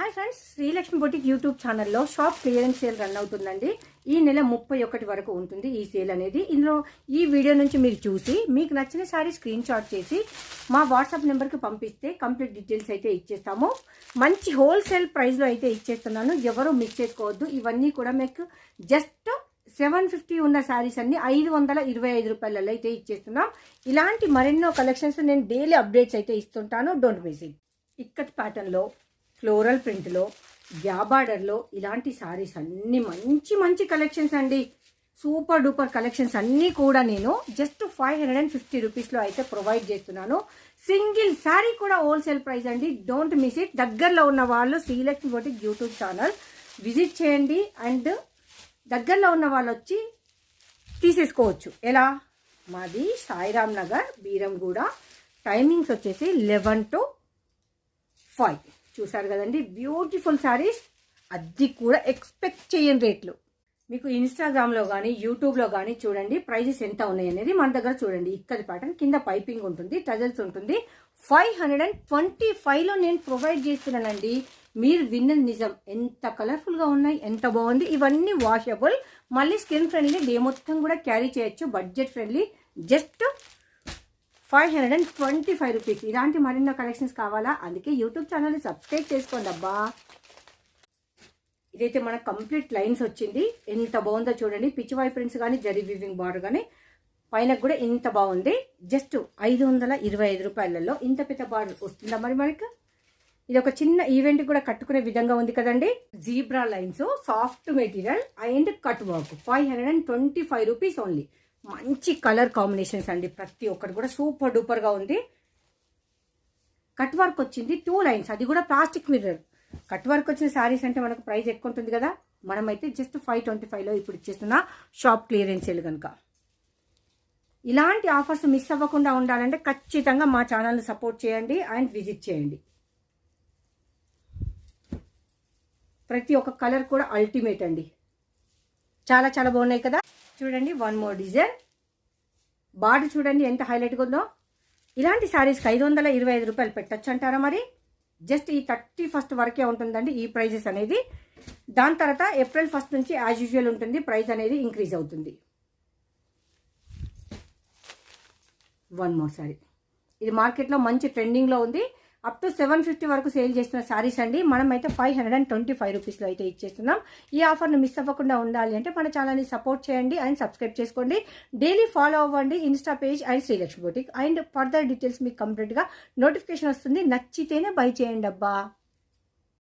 Hi friends, Srilakshmi boutique YouTube ఛానల్లో shop clearance sale run అవుతుందండి. ఈ నెల 31 వరకు ఉంటుంది ఈ సేల్ అనేది. ఇందులో ఈ వీడియో నుంచి మీరు చూసి మీకు నచ్చిన సారీ స్క్రీన్ షాట్ చేసి మా వాట్సాప్ నెంబర్కి పంపిస్తే కంప్లీట్ డీటెయిల్స్ అయితే ఇచ్చేస్తాము. మంచి హోల్సేల్ ప్రైస్లో అయితే ఇచ్చేస్తున్నాను, ఎవరు మిస్ చేసుకోవద్దు. ఇవన్నీ కూడా మీకు జస్ట్ 750 ఉన్న శారీస్ అన్ని 525 రూపాయలలో అయితే ఇచ్చేస్తున్నాం. ఇలాంటి మరెన్నో కలెక్షన్స్ నేను డైలీ అప్డేట్స్ అయితే ఇస్తుంటాను, డోంట్ మిస్ ఇట్. ఇక్కత్ ప్యాటర్న్లో, ఫ్లోరల్ ప్రింట్లో, గ్యాబార్డర్లో ఇలాంటి శారీస్ అన్ని మంచి మంచి కలెక్షన్స్ అండి. సూపర్ డూపర్ కలెక్షన్స్ అన్నీ కూడా నేను జస్ట్ 550 రూపీస్లో అయితే ప్రొవైడ్ చేస్తున్నాను. సింగిల్ శారీ కూడా హోల్సేల్ ప్రైస్ అండి, డోంట్ మిస్ ఇట్. దగ్గరలో ఉన్న వాళ్ళు Srilakshmi boutique YouTube channel visit చేయండి అండ్ దగ్గరలో ఉన్న వాళ్ళు వచ్చి తీసేసుకోవచ్చు. ఎలా? మాది సాయిరామ్ నగర్, బీరంగూడ. టైమింగ్స్ వచ్చేసి 11 to 5. చూసారు కదండి, బ్యూటిఫుల్ శారీస్. అది కూడా ఎక్స్పెక్ట్ చేయని రేట్లు. మీకు ఇన్స్టాగ్రామ్లో కానీ యూట్యూబ్లో కానీ చూడండి ప్రైజెస్ ఎంత ఉన్నాయి అనేది. మన దగ్గర చూడండి, ఇక్కడి ప్యాటర్న్ కింద పైపింగ్ ఉంటుంది, టజల్స్ ఉంటుంది. 525లో నేను ప్రొవైడ్ చేస్తున్నానండి. మీరు విన్నది నిజం. ఎంత కలర్ఫుల్గా ఉన్నాయి, ఎంత బాగుంది. ఇవన్నీ వాషబుల్, మళ్ళీ స్కిన్ ఫ్రెండ్లీ, డే మొత్తం కూడా క్యారీ చేయొచ్చు, బడ్జెట్ ఫ్రెండ్లీ. Just 525 rupees. ఇలాంటి మరిన్నో కలెక్షన్స్ కావాలా? అందుకే యూట్యూబ్ ఛానల్ని సబ్స్క్రైబ్ చేసుకోండి అబ్బా. ఇదైతే మన కంప్లీట్ లైన్స్ వచ్చింది, ఎంత బాగుందో చూడండి. పిచ్చివాయి ప్రింట్స్ కానీ, జరీ వీవింగ్ బార్డర్ కానీ, పైన కూడా ఇంత బాగుంది. జస్ట్ 525 రూపాయలలో ఇంత పెద్ద బార్డర్ వస్తుందా మరి మనకి? ఇది ఒక చిన్న ఈవెంట్ కూడా కట్టుకునే విధంగా ఉంది కదండి. Zebra lines, soft material and cut work. 525 rupees only. మంచి కలర్ కాంబినేషన్స్ అండి, ప్రతి ఒక్కటి కూడా సూపర్ డూపర్గా ఉంది. కట్ వర్క్ వచ్చింది 2 లైన్స్, అది కూడా ప్లాస్టిక్ మిర్రర్. కట్ వర్క్ వచ్చిన శారీస్ అంటే మనకు ప్రైస్ ఎక్కువ ఉంటుంది కదా. మనమైతే జస్ట్ 525లో ఇప్పుడు ఇచ్చేస్తున్నా షాప్ క్లియరెన్స్ సేల్ కనుక. ఇలాంటి ఆఫర్స్ మిస్ అవ్వకుండా ఉండాలంటే ఖచ్చితంగా మా ఛానల్ని సపోర్ట్ చేయండి అండ్ విజిట్ చేయండి. ప్రతి ఒక్క కలర్ కూడా అల్టిమేట్ అండి, చాలా చాలా బాగున్నాయి కదా. చూడండి, వన్ మోర్ డిజైన్. బార్డర్ చూడండి ఎంత హైలైట్గా ఉందో. ఇలాంటి శారీస్కి 525 రూపాయలు పెట్టచ్చు అంటారా మరి? జస్ట్ ఈ 31st వరకే ఉంటుందండి ఈ ప్రైజెస్ అనేది. దాని తర్వాత ఏప్రిల్ 1 నుంచి యాజ్ యూజువల్ ఉంటుంది, ప్రైస్ అనేది ఇంక్రీజ్ అవుతుంది. One more sari. ఇది మార్కెట్లో మంచి ట్రెండింగ్లో ఉంది. అప్ టు 750 వరకు సేల్ చేస్తున్న శారీస్ అండి. మనమైతే 525 రూపీస్లో అయితే ఇచ్చేస్తున్నాం. ఈ ఆఫర్ను మిస్ అవ్వకుండా ఉండాలి అంటే మన ఛానల్ని సపోర్ట్ చేయండి అండ్ సబ్స్క్రైబ్ చేసుకోండి. డైలీ ఫాలో అవ్వండి Insta page and Srilakshmi boutique. And further details మీకు కంప్లీట్గా నోటిఫికేషన్ వస్తుంది. నచ్చితేనే బై చేయండి అబ్బా.